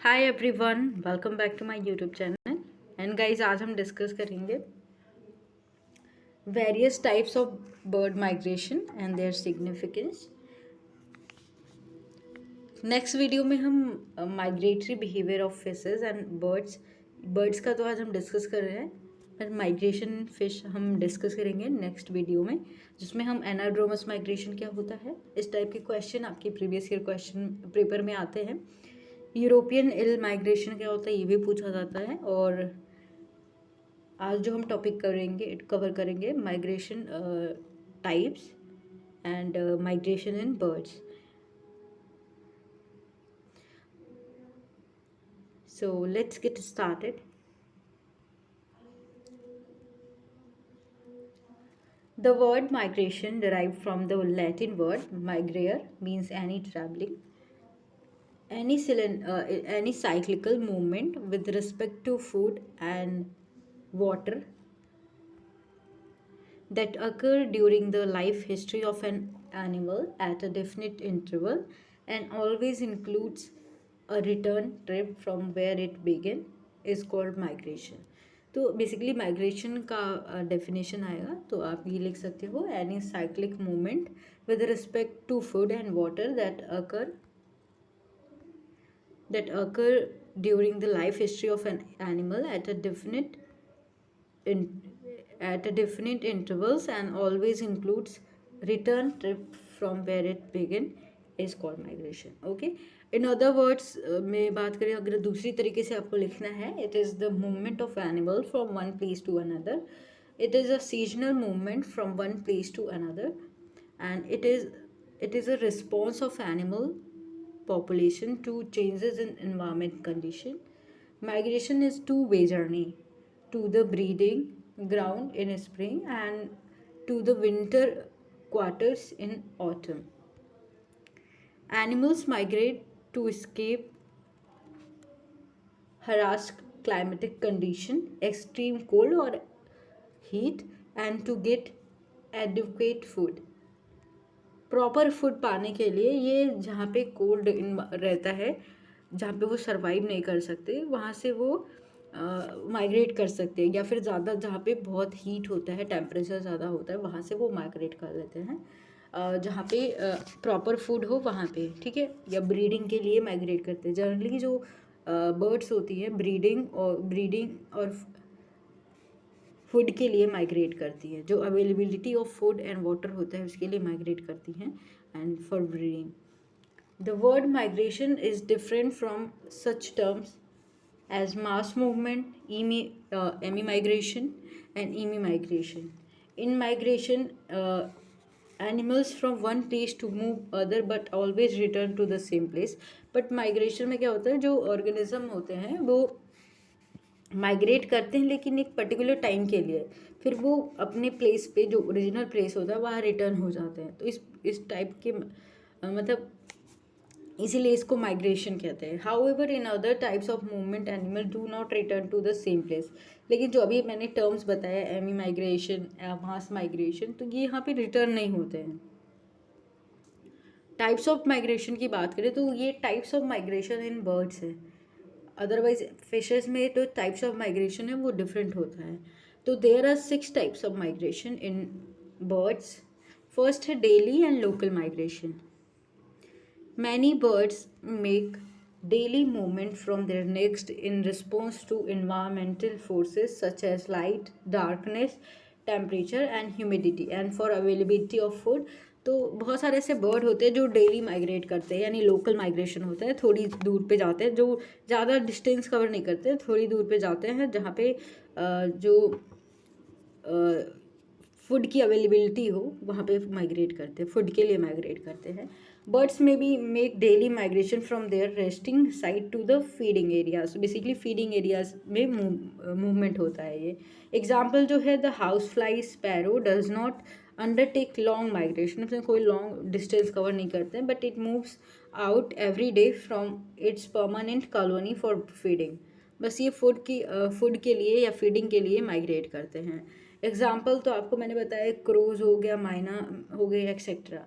Hi everyone, welcome back to my YouTube channel. And guys, आज हम discuss करेंगे various types of bird migration and their significance. Next video में हम migratory behaviour of fishes and birds का तो आज हम डिस्कस कर रहे हैं, पर माइग्रेशन फिश हम डिस्कस करेंगे नेक्स्ट वीडियो में, जिसमें हम एनाड्रोमस माइग्रेशन क्या होता है, इस टाइप के क्वेश्चन आपके प्रीवियस ईयर क्वेश्चन पेपर में आते हैं। यूरोपियन इल माइग्रेशन क्या होता है ये भी पूछा जाता है। और आज जो हम टॉपिक कवर करेंगे migration types and migration in birds. So let's get started. The word migration derived from the Latin word migrare means any traveling, any cyclical movement with respect to food and water that occur during the life history of an animal at a definite interval and always includes a return trip from where it began is called migration. तो basically migration का definition आएगा, तो आप ये लिख सकते हो any cyclic movement with respect to food and water that occur during the life history of an animal in, at a definite intervals and always includes return trip from where it began is called migration. Okay, in other words, में बात करें अगर दूसरी तरीके से आपको लिखना है, it is the movement of animal from one place to another. It is a seasonal movement from one place to another, and it is a response of animal population to changes in environment condition. Migration is two-way journey to the breeding ground in spring and to the winter quarters in autumn. Animals migrate to escape harsh climatic condition, extreme cold or heat, and to get adequate food. Proper food पाने के लिए ये जहाँ पे cold रहता है, जहाँ पे वो सरवाइव नहीं कर सकते, वहाँ से वो माइग्रेट कर सकते हैं, या फिर ज़्यादा जहाँ पे बहुत हीट होता है, टेम्परेचर ज़्यादा होता है, वहाँ से वो माइग्रेट कर लेते हैं जहाँ पे प्रॉपर फूड हो वहाँ पे, ठीक है, या ब्रीडिंग के लिए माइग्रेट करते हैं। जनरली जो बर्ड्स होती हैं ब्रीडिंग और फूड के लिए माइग्रेट करती है, जो availability of food and water होता है उसके लिए माइग्रेट करती हैं and for breeding. The word migration is different from such terms as mass movement, emigration and emigration. In migration, animals from one place to move other but always return to the same place. But migration में क्या होता है, जो organism होते हैं वो migrate करते हैं लेकिन एक पर्टिकुलर टाइम के लिए, फिर वो अपने प्लेस पे जो ओरिजिनल प्लेस होता है वहाँ रिटर्न हो जाते हैं। तो इस टाइप के मतलब इसीलिए इसको माइग्रेशन कहते हैं. However in other types of movement animal do not return to the same place. लेकिन जो अभी मैंने टर्म्स बताया, एमी माइग्रेशन, मास माइग्रेशन, तो ये यहाँ पे रिटर्न नहीं होते हैं. टाइप्स ऑफ माइग्रेशन की बात करें तो ये types of migration in birds है. अदरवाइज फिशेस में तो टाइप्स ऑफ माइग्रेशन है वो डिफरेंट होता है. तो there are 6 types of migration in birds. First है daily and local migration. Many birds make daily movement from their nest in response to environmental forces such as light, darkness, temperature and humidity and for availability of food. तो बहुत सारे ऐसे bird होते हैं जो daily migrate करते हैं, यानी लोकल माइग्रेशन होता है. थोड़ी दूर पे जाते हैं, जो ज़्यादा डिस्टेंस कवर नहीं करते, थोड़ी दूर पे जाते हैं जहाँ पे जो फूड की अवेलेबिलिटी हो वहाँ पे माइग्रेट करते हैं, फूड के लिए माइग्रेट करते हैं. बर्ड्स में भी make daily migration from their resting site to the feeding areas. Basically feeding areas में मूवमेंट होता है ये. एग्जाम्पल जो है, the house fly sparrow does not undertake long migration. उसमें कोई लॉन्ग डिस्टेंस कवर नहीं करते हैं, but it moves out every day from its permanent colony for feeding. बस ये फूड के लिए या फीडिंग के लिए माइग्रेट करते हैं. एग्जाम्पल तो आपको मैंने बताया, क्रोज हो गया, माइना हो गए, etcetera.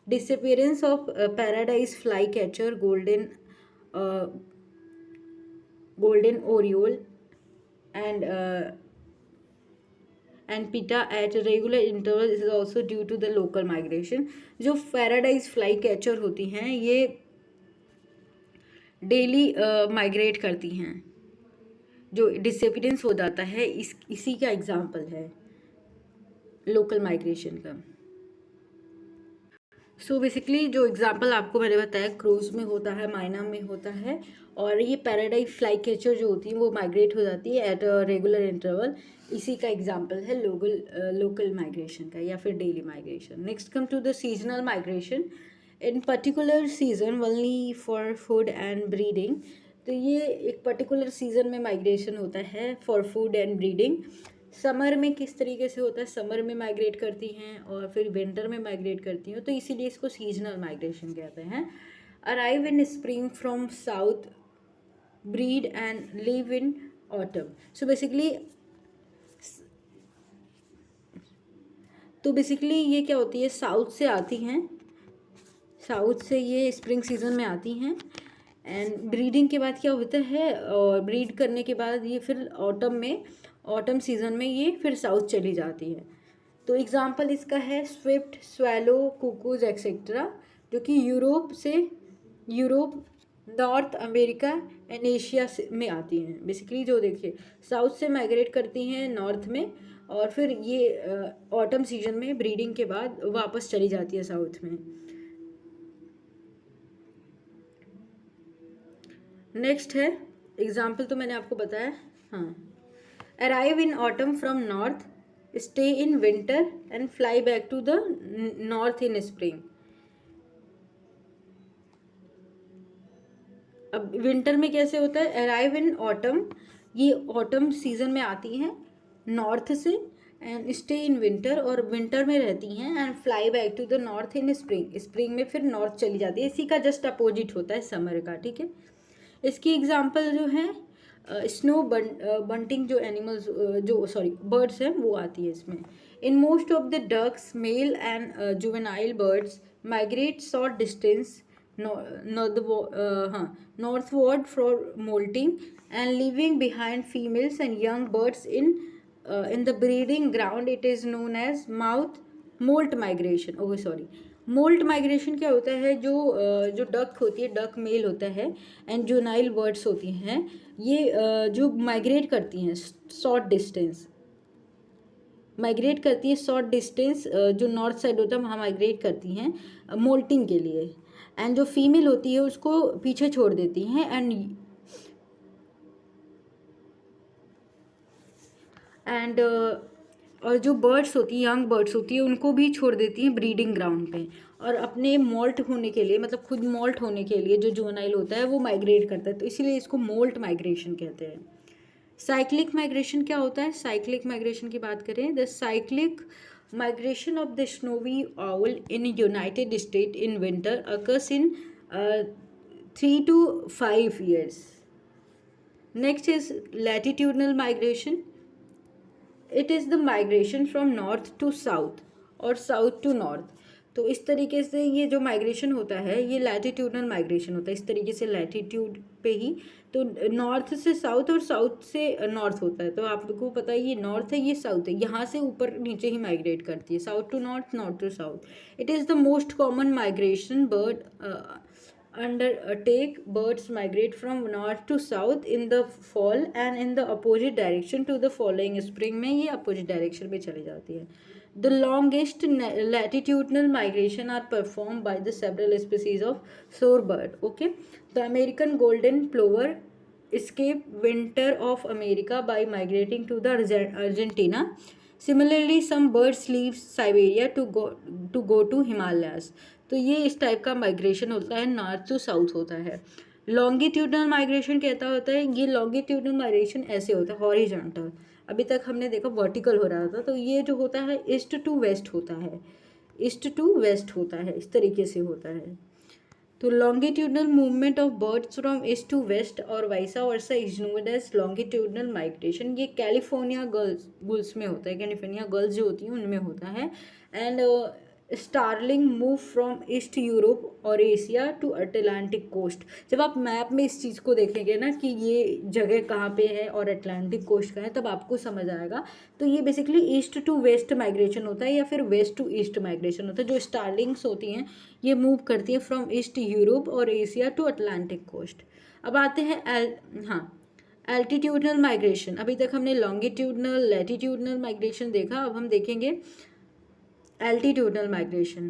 Disappearance of paradise flycatcher golden golden oriole, and pita at regular intervals is also due to the local migration. जो पैराडाइज फ्लाई कैचर होती हैं ये डेली माइग्रेट करती हैं, जो डिसअपीयरेंस हो जाता है इसी का एग्जाम्पल है लोकल माइग्रेशन का। सो बेसिकली जो एग्जाम्पल आपको मैंने बताया क्रूज में होता है, माइना में होता है, और ये पैराडाइज फ्लाई कैचर जो होती है वो माइग्रेट हो जाती है एट अ रेगुलर इंटरवल, इसी का एग्जाम्पल है लोकल माइग्रेशन का या फिर daily migration. Next come to the seasonal migration in particular season only for food and breeding. तो ये एक पर्टिकुलर सीजन में माइग्रेशन होता है for food and breeding. Summer में किस तरीके से होता है, समर में माइग्रेट करती हैं और फिर विंटर में माइग्रेट करती हैं, तो इसीलिए इसको सीजनल माइग्रेशन कहते हैं। Arrive in spring from south, breed and live in autumn. So basically ये क्या होती है, साउथ से आती हैं, साउथ से ये स्प्रिंग सीजन में आती हैं एंड ब्रीडिंग के बाद क्या होता है, और ब्रीड करने के बाद ये फिर ऑटम सीजन में ये फिर साउथ चली जाती है। तो एग्जांपल इसका है स्विफ्ट, स्वैलो, कुकूज एक्सेट्रा, जो कि Europe, north America and Asia में आती हैं। बेसिकली जो देखिए साउथ से माइग्रेट करती हैं नॉर्थ में, और फिर ये ऑटम सीजन में ब्रीडिंग के बाद वापस चली जाती है साउथ में। नेक्स्ट है एग्जाम्पल, तो मैंने आपको बताया, हाँ, arrive in autumn from north, stay in winter and fly back to the north in spring. अब विंटर में कैसे होता है, अराइव इन ऑटम, ये ऑटम सीजन में आती हैं नॉर्थ से, एंड स्टे इन विंटर, और विंटर में रहती हैं, and fly back to the north in spring, spring में फिर नॉर्थ चली जाती है। इसी का जस्ट अपोजिट होता है समर का, ठीक है। इसकी एग्जांपल जो है स्नो बंटिंग, जो एनिमल्स बर्ड्स हैं वो आती है इसमें। In most of the ducks male and juvenile birds migrate short distance northward for molting and living behind females and young birds in the breeding ground. It is known as molt migration. Molt migration क्या होता है, जो duck होती है, duck mail होता है, and जुनाइल birds होती हैं, ये जो माइग्रेट करती हैं शॉर्ट डिस्टेंस, जो नॉर्थ साइड होता है वहाँ माइग्रेट करती हैं मोल्टिंग के लिए, एंड जो फीमेल होती है उसको पीछे छोड़ देती हैं, एंड और जो बर्ड्स होती हैं, यंग बर्ड्स होती है, उनको भी छोड़ देती हैं ब्रीडिंग ग्राउंड पे, और अपने मॉल्ट होने के लिए, मतलब खुद मॉल्ट होने के लिए जो जुवेनाइल होता है वो माइग्रेट करता है, तो इसीलिए इसको मोल्ट माइग्रेशन कहते हैं। साइक्लिक माइग्रेशन क्या होता है, साइक्लिक माइग्रेशन की बात करें, the cyclic migration of the snowy owl in United State in winter occurs in 3 to 5 years. Next is latitudinal migration. It is the migration from north to south और south to north. तो इस तरीके से ये जो migration होता है ये लैटिट्यूडनल माइग्रेशन होता है, इस तरीके से लैटिट्यूड पे ही, तो नॉर्थ से साउथ और साउथ से नॉर्थ होता है। तो आपको पता है ये नॉर्थ है, ये साउथ है, यहाँ से ऊपर नीचे ही माइग्रेट करती है, south to north, north to south. It is the most common migration bird undertake. Birds migrate from north to south in the fall and in the opposite direction to the following spring में ये opposite direction में चली जाती है। The longest latitudinal migration are performed by the several species of shorebird. Okay, the American golden plover escape winter of America by migrating to the Argentina. Similarly, some birds leave Siberia to go to Himalayas. तो ये इस type का migration होता है, north to south होता है। Longitudinal migration कहता होता है, ये लॉन्गिट्यूडनल माइग्रेशन ऐसे होता है, हॉरिजॉन्टल। अभी तक हमने देखा वर्टिकल हो रहा था, तो ये जो होता है ईस्ट टू वेस्ट होता है, ईस्ट टू वेस्ट होता है, इस तरीके से होता है। तो longitudinal movement of birds from east to west और vice versa is known as longitudinal migration. ये कैलिफोर्निया गर्ल्स में होता है, कैलिफोर्निया गर्ल्स जो होती हैं उनमें होता है, and starling move from east Europe और एशिया टू अटलांटिक कोस्ट। जब आप मैप में इस चीज़ को देखेंगे ना कि ये जगह कहाँ पे है और अटलांटिक कोस्ट का है, तब आपको समझ आएगा। तो ये basically east to west migration होता है या फिर वेस्ट टू ईस्ट माइग्रेशन होता है। जो स्टारलिंग्स होती हैं ये मूव करती हैं फ्रॉम ईस्ट यूरोप और एशिया टू अटलांटिक कोस्ट। अब आते हैं एल्टीट्यूडनल माइग्रेशन। अभी तक हमने लॉन्गिट्यूडनल लैटिट्यूडनल माइग्रेशन देखा, अब हम देखेंगे altitudinal migration,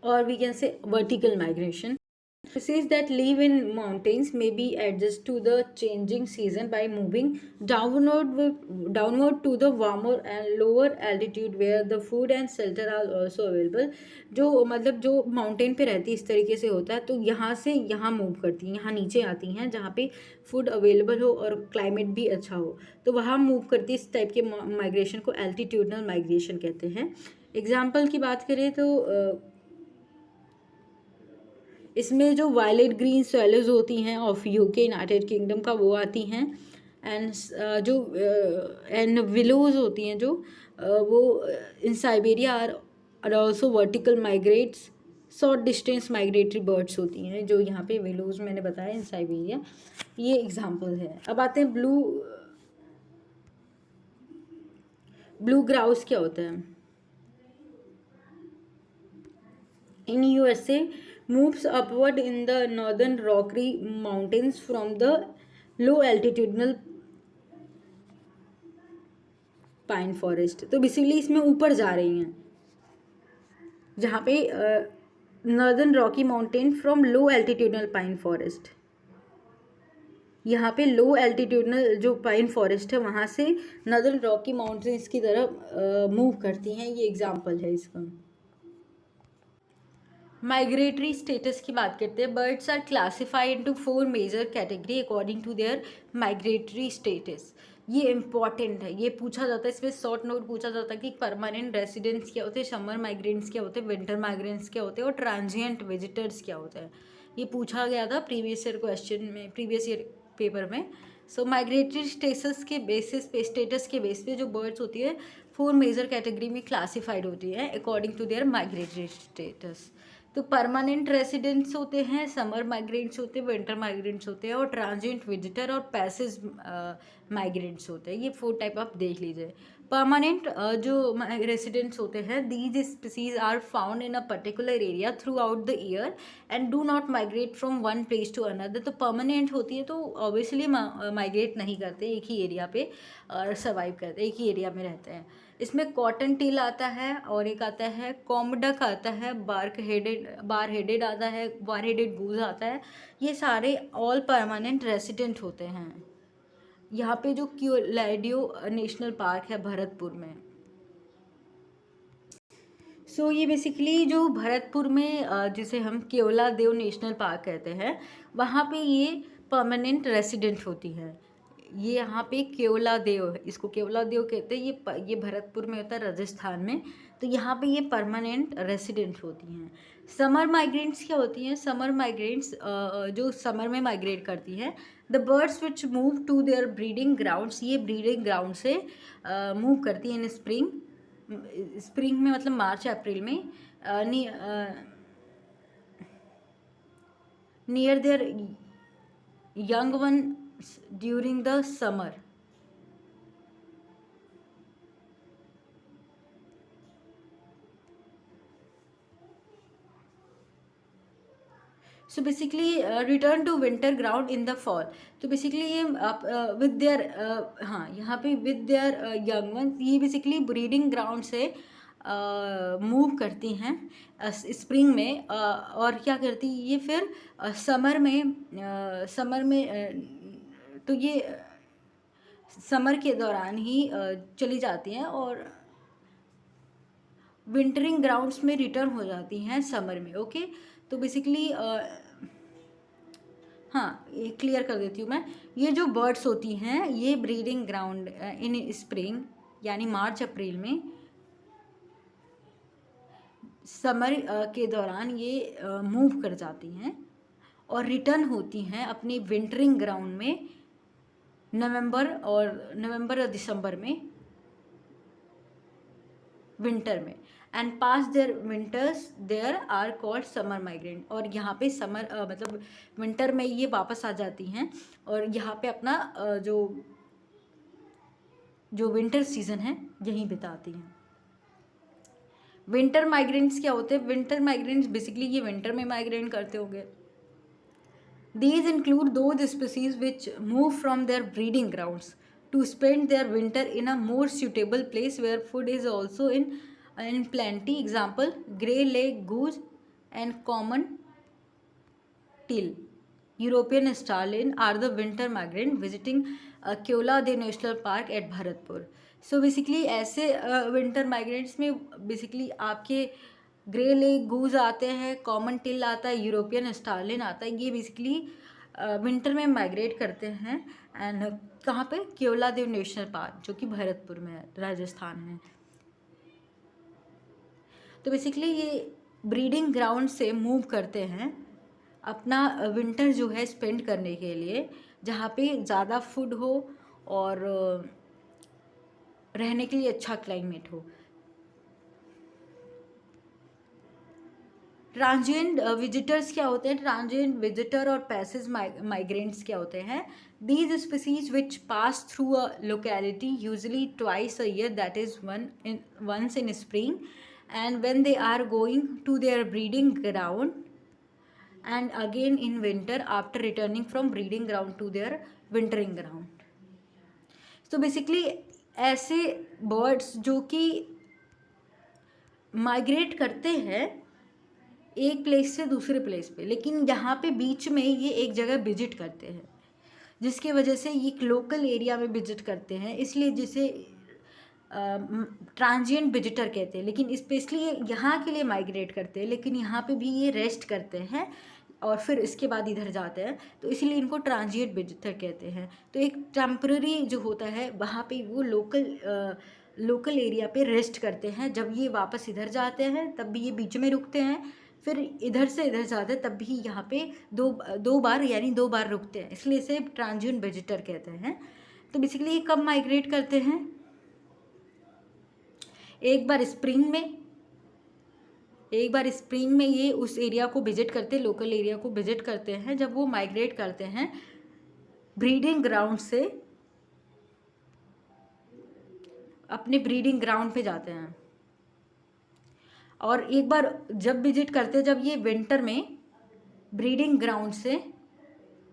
or we can say vertical migration. Species that live in mountains may be adjust to the changing season by moving downward to the warmer and lower altitude where the food and shelter are also available. जो मतलब जो mountain पे रहती है इस तरीके से होता है, तो यहाँ से यहाँ मूव करती हैं, यहाँ नीचे आती हैं जहाँ पे फूड अवेलेबल हो और क्लाइमेट भी अच्छा हो, तो वहाँ मूव करती है। इस टाइप के माइग्रेशन को एल्टीट्यूडनल माइग्रेशन कहते हैं। एग्जाम्पल की बात करें तो इसमें जो वायलेट ग्रीन स्वेलोज होती हैं ऑफ यूके यूनाइटेड किंगडम का वो आती हैं, एंड जो एंड विलोज होती हैं जो वो in Siberia are also vertical migrates, short distance migratory birds होती हैं जो यहाँ पे विलोज मैंने बताया इन साइबेरिया, ये एग्जाम्पल है। अब आते हैं ब्लू ग्राउस क्या होता है। In USA moves upward in the northern Rocky Mountains from the low altitudinal pine forest। तो बेसिकली इसमें ऊपर जा रही हैं जहाँ पे northern Rocky mountain from low altitudinal pine forest, यहाँ पे लो एल्टीट्यूडनल जो पाइन फॉरेस्ट है वहाँ से नॉर्दर्न रॉकी माउंटेन्स की तरफ मूव करती हैं, ये एग्जाम्पल है इसका। माइग्रेटरी स्टेटस की बात करते हैं। Birds are classified into 4 major category according to their migratory status. ये इंपॉर्टेंट है, ये पूछा जाता है, इसमें शॉर्ट नोट पूछा जाता है कि परमानेंट रेसिडेंट्स क्या होते हैं, समर माइग्रेंट्स क्या होते हैं, विंटर माइग्रेंट्स क्या होते हैं और ट्रांजिएंट विजिटर्स क्या होते हैं। ये पूछा गया था प्रीवियस ईयर क्वेश्चन में, प्रीवियस ईयर पेपर में। सो माइग्रेटरी स्टेटस के बेसिस पे जो बर्ड्स होती है 4 मेजर कैटेगरी में क्लासिफाइड होती है according to their migratory status. तो परमानेंट रेसिडेंट्स होते हैं, समर माइग्रेंट्स होते हैं, विंटर माइग्रेंट्स होते हैं और ट्रांजिएंट विजिटर और पैसेज माइग्रेंट्स होते हैं। ये 4 टाइप आप देख लीजिए। परमानेंट जो रेसिडेंट्स होते हैं, these species are found in a particular area throughout the year and do not migrate from one place to another. तो परमानेंट होती है तो ऑब्वियसली माइग्रेट नहीं करते, एक ही एरिया पे सर्वाइव करते, एक ही एरिया में रहते हैं। इसमें कॉटन टील आता है और एक आता है कॉमडक आता है, बार हेडेड आता है, बार हेडेड गूज आता है। ये सारे ऑल परमानेंट रेसिडेंट होते हैं। यहाँ पे जो क्योलाडियो नेशनल पार्क है भरतपुर में, ये बेसिकली जो भरतपुर में जिसे हम केवलादेव नेशनल पार्क कहते हैं, वहाँ पे ये परमानेंट रेसिडेंट होती है। ये यहाँ पे केवलादेव है, इसको केवलादेव कहते हैं। ये भरतपुर में होता है राजस्थान में। तो यहाँ पे ये परमानेंट रेसिडेंट होती हैं। समर माइग्रेंट्स क्या होती हैं? समर माइग्रेंट्स जो समर में माइग्रेट करती हैं, the birds which move to their breeding grounds, ये ब्रीडिंग ग्राउंड से मूव करती हैं इन स्प्रिंग में, मतलब मार्च अप्रैल में, near their young one during the summer. So basically return to winter ground in the fall. तो basically ये with their यहाँ पे विद देयर यंग वन, ये बेसिकली ब्रीडिंग ग्राउंड से मूव करती हैं स्प्रिंग में, और क्या करती ये फिर समर में तो ये समर के दौरान ही चली जाती हैं और विंटरिंग ग्राउंड्स में रिटर्न हो जाती हैं समर में। ओके, तो बेसिकली हाँ, ये क्लियर कर देती हूँ मैं। ये जो बर्ड्स होती हैं ये ब्रीडिंग ग्राउंड इन स्प्रिंग यानी मार्च अप्रैल में, समर के दौरान ये मूव कर जाती हैं और रिटर्न होती हैं अपनी विंटरिंग ग्राउंड में नवंबर और दिसंबर में, विंटर में। And pass their winters there are called summer migrant. और यहाँ पे समर मतलब विंटर में ये वापस आ जाती हैं और यहाँ पे अपना जो विंटर सीजन है यहीं बिताती हैं। विंटर माइग्रेंट्स क्या होते हैं? विंटर माइग्रेंट्स बेसिकली ये विंटर में माइग्रेट करते होंगे। These include those species which move from their breeding grounds to spend their winter in a more suitable place where food is also in plenty. Example: grey leg goose and common teal. European starling are the winter migrant visiting Keola de National Park at Bharatpur. So basically ऐसे winter migrants में basically आपके grey leg गूज आते हैं, common till आता है, European स्टार्लिन आता है। ये बेसिकली विंटर में माइग्रेट करते हैं। एंड कहाँ पे? केवला देव नेशनल पार्क, जो कि भरतपुर में है, राजस्थान में। तो बेसिकली ये ब्रीडिंग ग्राउंड से मूव करते हैं अपना विंटर जो है स्पेंड करने के लिए, जहाँ पे ज़्यादा फूड हो और रहने के लिए अच्छा क्लाइमेट हो। ट्रांजिएंट विजिटर्स क्या होते हैं? ट्रांजिएंट विजिटर और पैसेज माइग्रेंट्स क्या होते हैं? These species which pass through a locality usually twice a year, that is once in spring, and when they are going to their breeding ground and again in winter after returning from breeding ground to their wintering ground. तो basically ऐसे birds जो कि migrate करते हैं एक place से दूसरे place पे, लेकिन यहाँ पे बीच में ये एक जगह विजिट करते हैं, जिसके वजह से ये लोकल एरिया में विजिट करते हैं, इसलिए जिसे ट्रांजिएंट विजिटर कहते हैं। लेकिन स्पेशली ये यहाँ के लिए माइग्रेट करते हैं, लेकिन यहाँ पे भी ये रेस्ट करते हैं और फिर इसके बाद इधर जाते हैं, तो इसलिए इनको ट्रांजिएंट विजिटर कहते हैं। तो एक टेम्पररी जो होता है वहाँ पे वो लोकल एरिया पे रेस्ट करते हैं। जब ये वापस इधर जाते हैं तब भी ये बीच में रुकते हैं, फिर इधर से इधर जाते हैं तब भी यहाँ पे दो बार रुकते हैं, इसलिए इसे ट्रांजिएंट विजिटर कहते हैं। तो बेसिकली ये कब माइग्रेट करते हैं? एक बार स्प्रिंग में ये उस एरिया को विजिट करते हैं, लोकल एरिया को विजिट करते हैं, जब वो माइग्रेट करते हैं ब्रीडिंग ग्राउंड से अपने ब्रीडिंग ग्राउंड पे जाते हैं। और एक बार जब विजिट करते हैं जब ये विंटर में ब्रीडिंग ग्राउंड से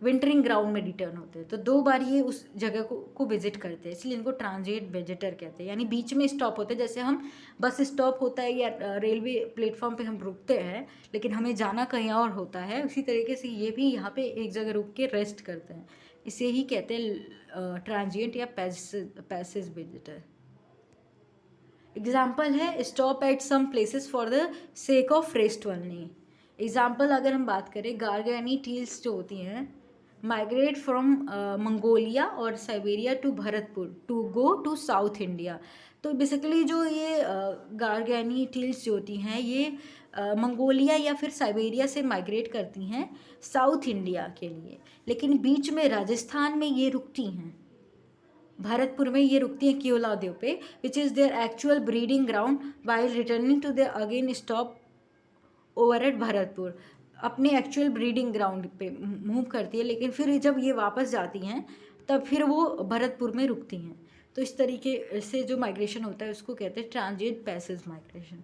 विंटरिंग ग्राउंड में रिटर्न होते हैं, तो 2 बार ये उस जगह को विजिट करते हैं, इसलिए इनको ट्रांजिएंट विजिटर कहते हैं। यानी बीच में स्टॉप होते हैं, जैसे हम बस स्टॉप होता है या रेलवे प्लेटफॉर्म पे हम रुकते हैं, लेकिन हमें जाना कहीं और होता है, उसी तरीके से ये भी यहाँ पे एक जगह रुक के रेस्ट करते हैं। इसे ही कहते हैं ट्रांजिएंट या passage visitor. Example is stop at some places for the sake of rest only. Example अगर हम बात करें, गार्गेनी टील्स जो होती हैं माइग्रेट फ्रॉम मंगोलिया और Siberia to Bharatpur to go to south India. तो बेसिकली जो ये गार्गेनी टील्स जो होती हैं ये मंगोलिया या फिर साइबेरिया से माइग्रेट करती हैं साउथ इंडिया के लिए, लेकिन बीच में राजस्थान में ये रुकती हैं, भरतपुर में ये रुकती हैं केवलादेव पे, which is their actual breeding ground, while returning to their again stop over at Bharatpur. अपने एक्चुअल ब्रीडिंग ग्राउंड पे मूव करती है, लेकिन फिर जब ये वापस जाती हैं तब फिर वो भरतपुर में रुकती हैं। तो इस तरीके से जो माइग्रेशन होता है उसको कहते हैं transient passage migration.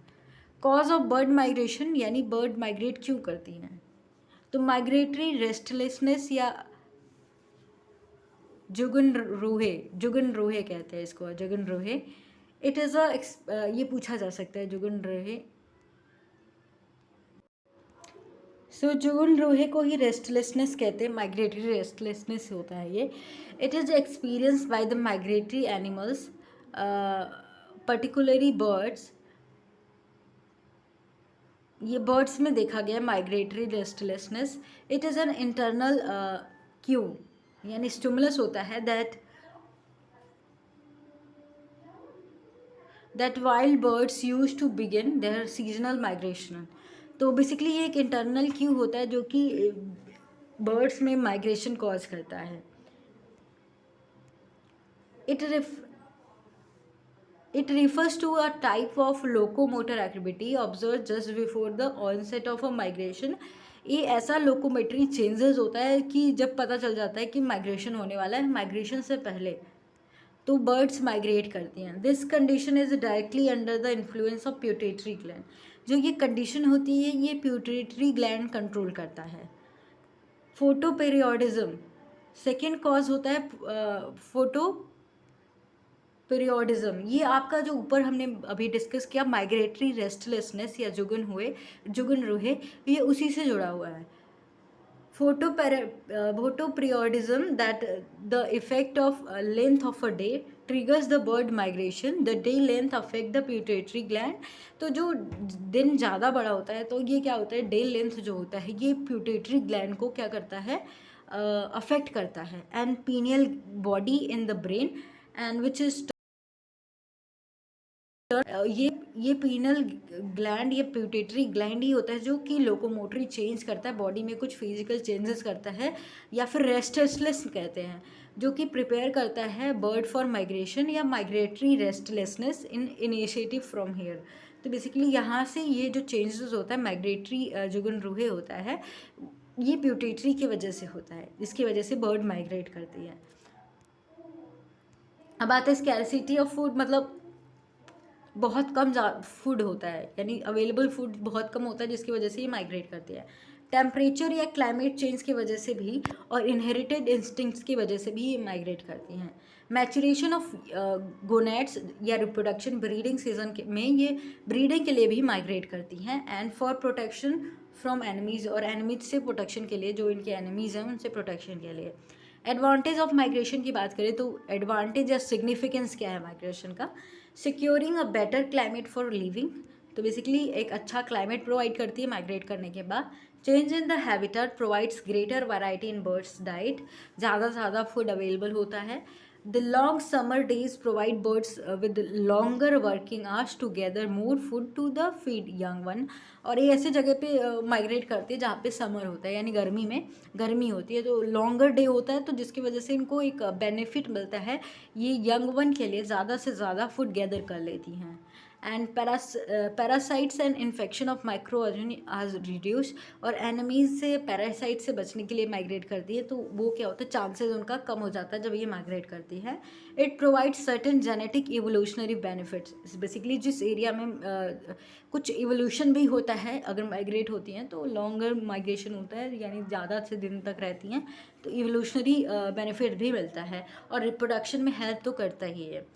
Cause of bird migration, यानी बर्ड माइग्रेट क्यों करती हैं? तो माइग्रेटरी रेस्टलेसनेस या जुगन रोहे कहते हैं इसको, जुगन रोहे। इट इज़ ये पूछा जा सकता है जुगन रोहे। सो जुगन रोहे को ही रेस्टलेसनेस कहते हैं, माइग्रेटरी रेस्टलेसनेस होता है ये। It is experience by the migratory animals particularly birds. ये बर्ड्स में देखा गया migratory restlessness. It is an internal cue, यानी स्टिमुलस होता है that wild birds use to begin their seasonal migration. तो बेसिकली ये एक इंटरनल क्यू होता है जो कि बर्ड्स में माइग्रेशन कॉज करता है। It refers to a type of locomotor activity observed just before the onset of a migration. ये ऐसा लोकोमेटरी चेंजेस होता है कि जब पता चल जाता है कि माइग्रेशन होने वाला है, माइग्रेशन से पहले तो बर्ड्स माइग्रेट करती हैं. This condition is directly under the influence of प्यूटेटरी gland. जो ये कंडीशन होती है ये प्यूटेटरी ग्लैंड कंट्रोल करता है. फोटो पेरियोडिज्म सेकेंड कॉज होता है. फोटो पीरियोडिज्म ये आपका जो ऊपर हमने अभी डिस्कस किया माइग्रेटरी रेस्टलेसनेस या जुगन रूहे, ये उसी से जुड़ा हुआ है. Photo periodism that the effect of length of a day triggers the bird migration. The day length affect the प्यूटेटरी gland. तो जो दिन ज़्यादा बड़ा होता है तो ये क्या होता है, डे लेंथ जो होता है ये प्यूटेटरी ग्लैंड को क्या करता है, अफेक्ट करता है. And pineal body in the brain and which is ये पीनल ग्लैंड, ये प्यूटेटरी ग्लैंड ही होता है जो कि लोकोमोटरी चेंज करता है, बॉडी में कुछ फिजिकल चेंजेस करता है, या फिर रेस्टलेसनेस कहते हैं, जो कि प्रिपेयर करता है बर्ड फॉर माइग्रेशन या migratory restlessness in initiative from here. तो बेसिकली यहाँ से ये जो चेंजेस होता है माइग्रेटरी जुगन रूहे होता है, ये प्यूटेटरी की वजह से होता है, जिसकी वजह से बर्ड माइग्रेट करती है. अब आते हैं स्कैरसिटी ऑफ फूड, मतलब बहुत कम फूड होता है, यानी अवेलेबल फूड बहुत कम होता है, जिसकी वजह से ये माइग्रेट करती है. टेम्परेचर या क्लाइमेट चेंज की वजह से भी और इनहेरिटेड इंस्टिंक्ट्स की वजह से भी ये माइग्रेट करती हैं. मैचुरेशन ऑफ गोनेट्स या रिप्रोडक्शन ब्रीडिंग सीजन में ये ब्रीडिंग के लिए भी माइग्रेट करती हैं. And for protection from enemies, और एनिमीज से प्रोटेक्शन के लिए, जो इनके एनिमीज़ हैं उनसे प्रोटेक्शन के लिए. एडवांटेज ऑफ माइग्रेशन की बात करें तो एडवांटेज या सिग्निफिकेंस क्या है माइग्रेशन का. Securing a better climate for living, तो बेसिकली एक अच्छा क्लाइमेट प्रोवाइड करती है माइग्रेट करने के बाद. Change in the habitat provides greater variety in birds diet, ज़्यादा से ज़्यादा फूड अवेलेबल होता है. The long summer days provide birds with longer working hours to gather more food to the feed young one. और ये ऐसे जगह पे माइग्रेट करती है जहाँ पे समर होता है, यानी गर्मी में गर्मी होती है, तो लॉन्गर डे होता है, तो जिसकी वजह से इनको एक बेनिफिट मिलता है, ये यंग वन के लिए ज़्यादा से ज़्यादा फूड गैदर कर लेती हैं. And parasites and infection of micro organism आज रिड्यूस, और एनिमीज से पैरासाइट से बचने के लिए माइग्रेट करती है, तो वो क्या होता है, चांसेस उनका कम हो जाता है जब ये माइग्रेट करती है. It provides certain genetic evolutionary benefits. Basically जिस एरिया में कुछ इवोल्यूशन भी होता है अगर माइग्रेट होती हैं, तो लॉन्गर माइग्रेशन होता है, यानी ज़्यादा से दिन तक रहती हैं, तो इवोल्यूशनरी बेनिफिट भी मिलता है, और रिप्रोडक्शन में हेल्प तो करता ही है.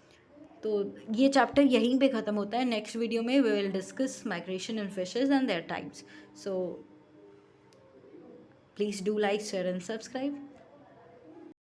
तो ये चैप्टर यहीं पे ख़त्म होता है. नेक्स्ट वीडियो में we will discuss migration in fishes and their types. So please do like, share and subscribe.